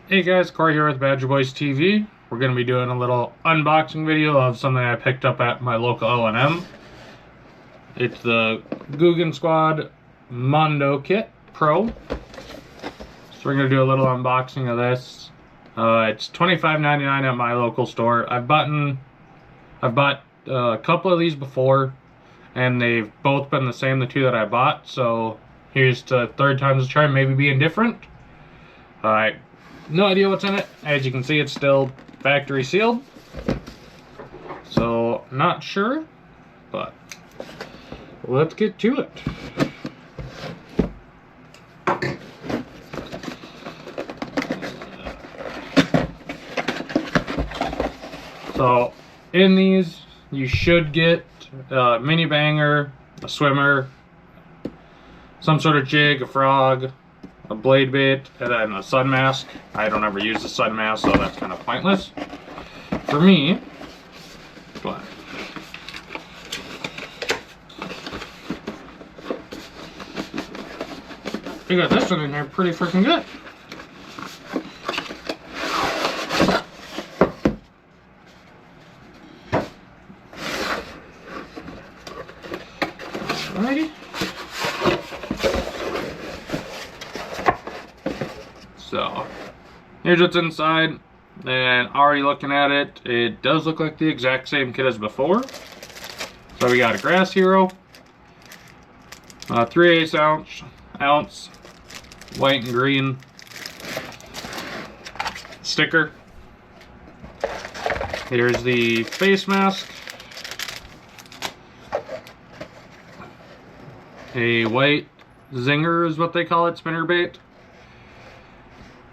Hey guys, Corey here with Badger Boys TV. We're going to be doing a little unboxing video of something I picked up at my local O&M. It's the Googan Squad Mondo Kit Pro. So we're going to do a little unboxing of this. It's $25.99 at my local store. I've bought a couple of these before, and they've both been the same, the two that I bought. So here's the third time's the charm, maybe being different. Alright. No idea what's in it. As you can see, it's still factory sealed. So, not sure, but let's get to it. So, in these, you should get a mini banger, a swimmer, some sort of jig, a frog, a blade bait, and then a sun mask. I don't ever use the sun mask, so that's kind of pointless for me. But we got this one in here pretty freaking good. Alrighty. So, here's what's inside, and already looking at it, it does look like the exact same kit as before. So we got a Grass Hero, 3/8 ounce, white and green sticker. Here's the face mask, a white zinger is what they call it, spinner bait.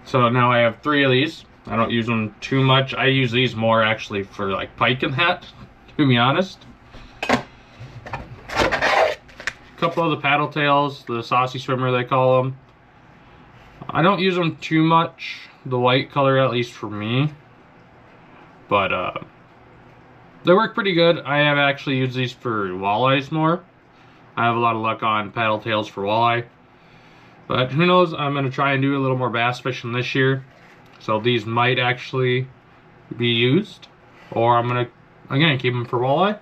So now I have 3 of these. I don't use them too much. I use these more actually for like pike and that, to be honest. A couple of the paddle tails, the saucy swimmer they call them. I don't use them too much, the white color at least for me. But they work pretty good. I have actually used these for walleyes more. I have a lot of luck on paddle tails for walleye. But who knows, I'm going to try and do a little more bass fishing this year. So these might actually be used. Or I'm going to, again, keep them for walleye.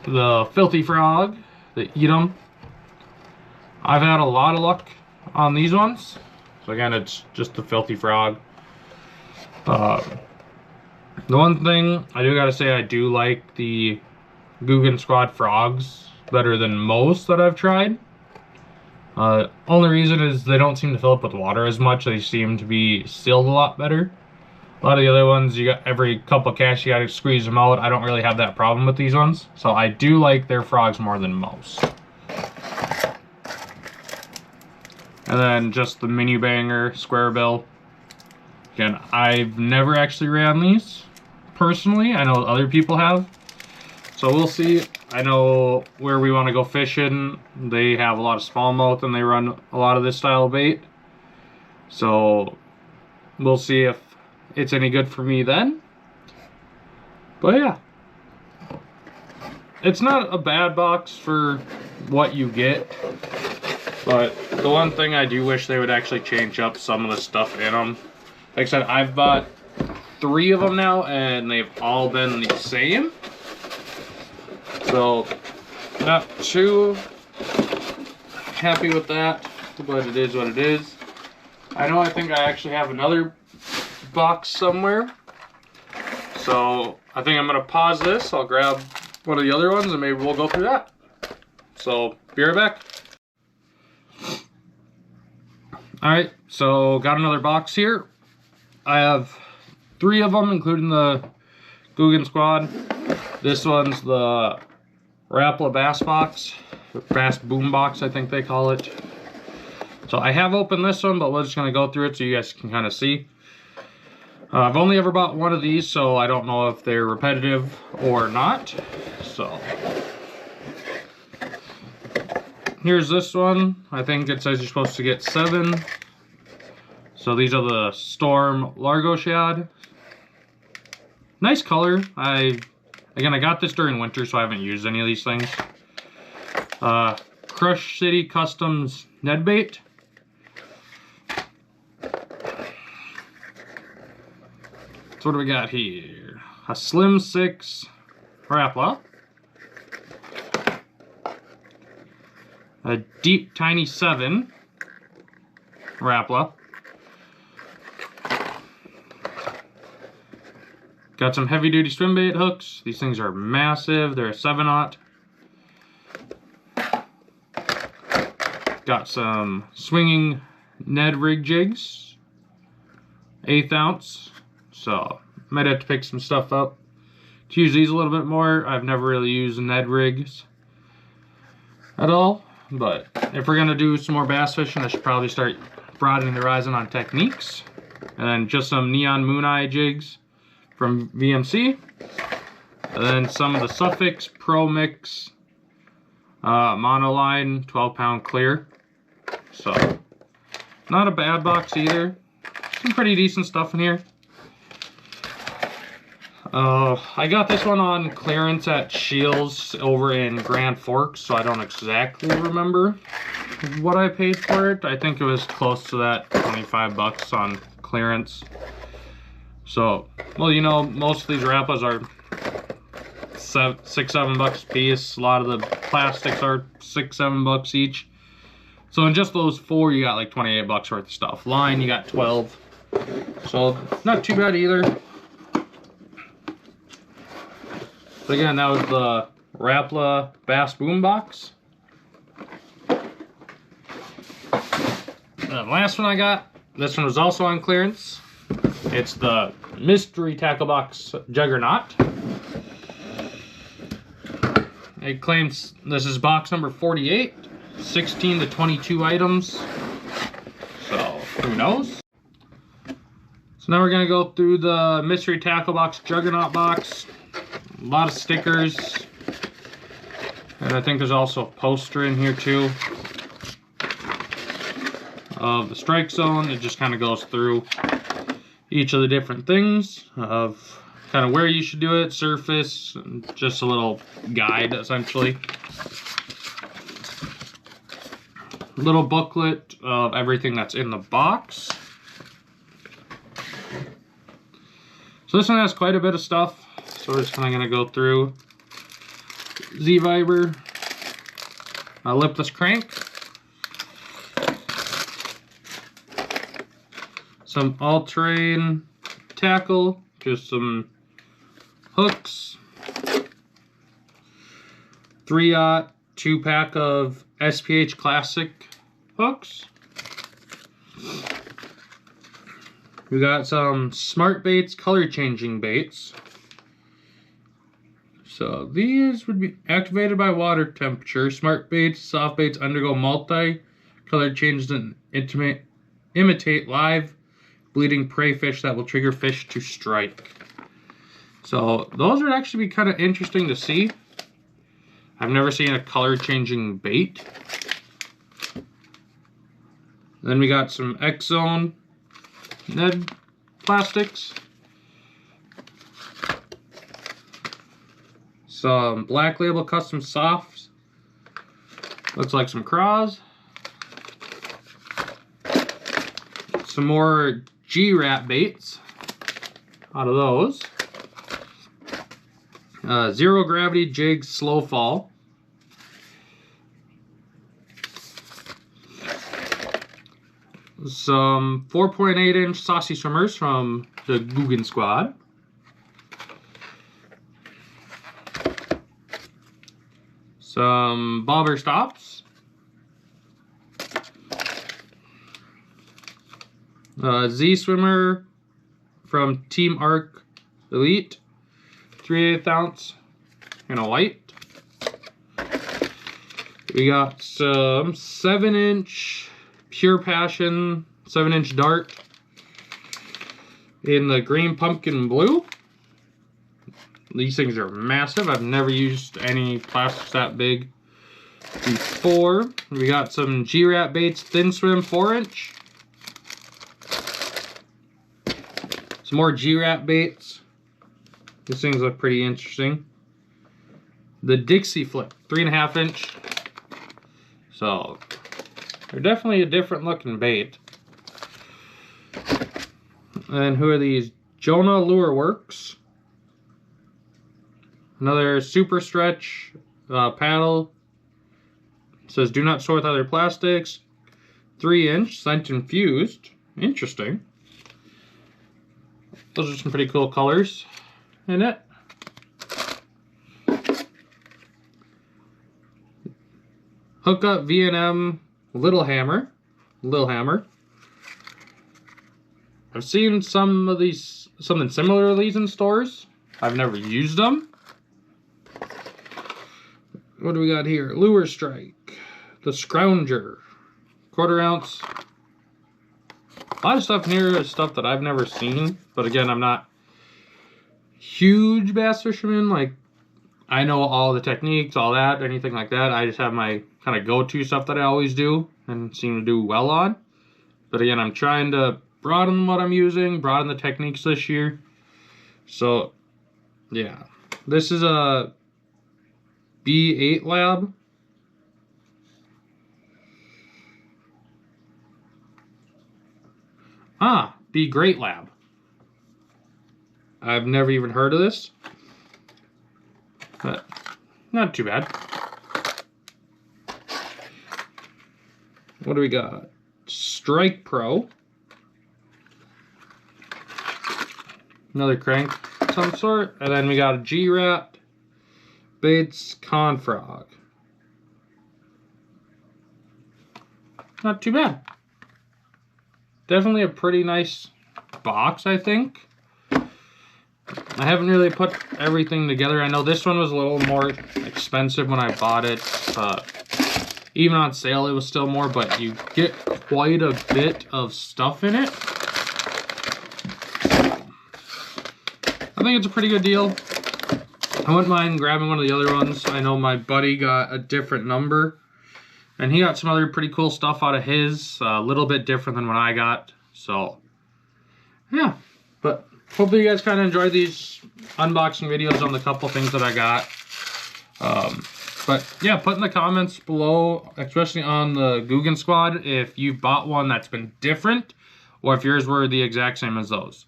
The Filthy Frog, the Eat 'em. I've had a lot of luck on these ones. So again, it's just the Filthy Frog. The one thing I do got to say, I do like the Googan Squad frogs better than most that I've tried. Only reason is they don't seem to fill up with water as much. They seem to be sealed a lot better. A lot of the other ones, you got every couple of casts, you gotta squeeze them out. I don't really have that problem with these ones. So I do like their frogs more than most. And then just the mini banger square bill. Again, I've never actually ran these personally. I know other people have. So we'll see. I know where we want to go fishing, they have a lot of smallmouth and they run a lot of this style of bait. So we'll see if it's any good for me then. But yeah, it's not a bad box for what you get. But the one thing I do wish they would actually change up some of the stuff in them. Like I said, I've bought 3 of them now and they've all been the same. So, not too happy with that, but it is what it is. I think I actually have another box somewhere. So, I think I'm going to pause this. I'll grab one of the other ones and maybe we'll go through that. So, be right back. Alright, so got another box here. I have 3 of them, including the Googan Squad. This one's the Rapala Bass Box, Bass Boom Box, I think they call it. So I have opened this one, but we're just going to go through it so you guys can kind of see. I've only ever bought one of these, so I don't know if they're repetitive or not. So here's this one. I think it says you're supposed to get 7. So these are the Storm Largo Shad. Nice color. Again, I got this during winter, so I haven't used any of these things. Crush City Customs Ned Bait. So what do we got here? A Slim 6 Rapala. A Deep Tiny 7 Rapala. Got some heavy duty swim bait hooks. These things are massive. They're a 7/0. Got some swinging Ned rig jigs. 1/8 ounce. So might have to pick some stuff up to use these a little bit more. I've never really used Ned rigs at all. But if we're gonna do some more bass fishing, I should probably start broadening the horizon on techniques. And then just some Neon Moon Eye jigs from VMC. And then some of the Suffix Pro Mix monoline 12-pound clear. So not a bad box either. Some pretty decent stuff in here. I got this one on clearance at Scheels over in Grand Forks, so I don't exactly remember what I paid for it. I think it was close to that 25 bucks on clearance. So, well, you know, most of these Rapalas are $6-7 bucks a piece. A lot of the plastics are $6-7 bucks each. So in just those 4, you got like 28 bucks worth of stuff. Line, you got 12. So not too bad either. So again, that was the Rapala Bass Boom Box. The last one I got, this one was also on clearance. It's the Mystery Tackle Box Juggernaut. It claims this is box number 48, 16 to 22 items. So who knows? So now we're gonna go through the Mystery Tackle Box Juggernaut box. A lot of stickers. And I think there's also a poster in here too of the strike zone. It just kind of goes through each of the different things of kind of where you should do it, surface, just a little guide essentially. Little booklet of everything that's in the box. So this one has quite a bit of stuff. So we're just kind of going to go through Z-Viber, a lipless crank, some all-terrain tackle, just some hooks, 3/0 2-pack of SPH Classic hooks. We got some Smart Baits color changing baits. So these would be activated by water temperature. Smart Baits, soft baits undergo multi-color changes and imitate live bleeding prey fish that will trigger fish to strike. So those would actually be kind of interesting to see. I've never seen a color changing bait. Then we got some X-Zone Ned plastics. Some Black Label Custom Softs. Looks like some craws. Some more G-Rat baits out of those. Zero Gravity Jig Slow Fall. Some 4.8-inch Saucy Swimmers from the Googan Squad. Some Bobber Stops. Z Swimmer from Team Arc Elite. 3/8 ounce in a white. We got some 7-inch Pure Passion 7-inch dart in the green pumpkin blue. These things are massive. I've never used any plastics that big before. We got some G-Rat Baits Thin Swim 4-inch. Some more G-Rat Baits. These things look pretty interesting. The Dixie Flip 3.5-inch. So they're definitely a different looking bait. And who are these? Jonah Lure Works. Another super stretch paddle. It says do not store with other plastics. 3-inch, scent infused. Interesting. Those are some pretty cool colors in it. Hookup V&M Little Hammer. I've seen something similar to these in stores. I've never used them. What do we got here? Lure Strike. The Scrounger. 1/4 ounce. A lot of stuff in here is stuff that I've never seen. But again, I'm not huge bass fisherman. Like, I know all the techniques, all that, anything like that. I just have my kind of go-to stuff that I always do and seem to do well on. But again, I'm trying to broaden what I'm using, broaden the techniques this year. So, yeah. This is a B8 Lab. Be Great Lab. I've never even heard of this, but not too bad. What do we got? Strike Pro. Another crank of some sort. And then we got a G-Rat Baits Confrog. Not too bad. Definitely a pretty nice box, I think. I haven't really put everything together. I know this one was a little more expensive when I bought it. Even on sale, it was still more, but you get quite a bit of stuff in it. I think it's a pretty good deal. I wouldn't mind grabbing one of the other ones. I know my buddy got a different number, and he got some other pretty cool stuff out of his. A little bit different than what I got. So, yeah. But hopefully you guys kind of enjoyed these unboxing videos on the couple things that I got. But yeah, put in the comments below, especially on the Googan Squad, if you've bought one that's been different, or if yours were the exact same as those.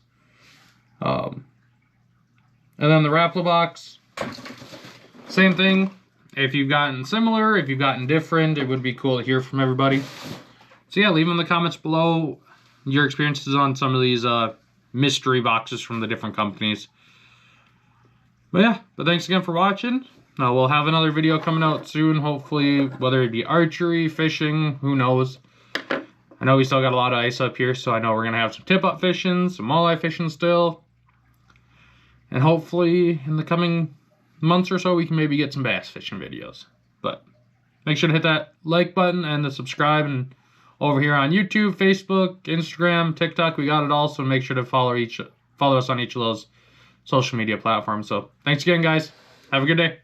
And then the Rapala box, same thing. If you've gotten similar, if you've gotten different, it would be cool to hear from everybody. So yeah, leave in the comments below your experiences on some of these mystery boxes from the different companies. But yeah, thanks again for watching. We'll have another video coming out soon, hopefully, whether it be archery, fishing, who knows. I know we still got a lot of ice up here, so I know we're going to have some tip-up fishing, some walleye fishing still. And hopefully, in the coming months or so, we can maybe get some bass fishing videos. But make sure to hit that like button and the subscribe. And over here on YouTube, Facebook, Instagram, TikTok, we got it all. So make sure to follow us on each of those social media platforms. So thanks again, guys. Have a good day.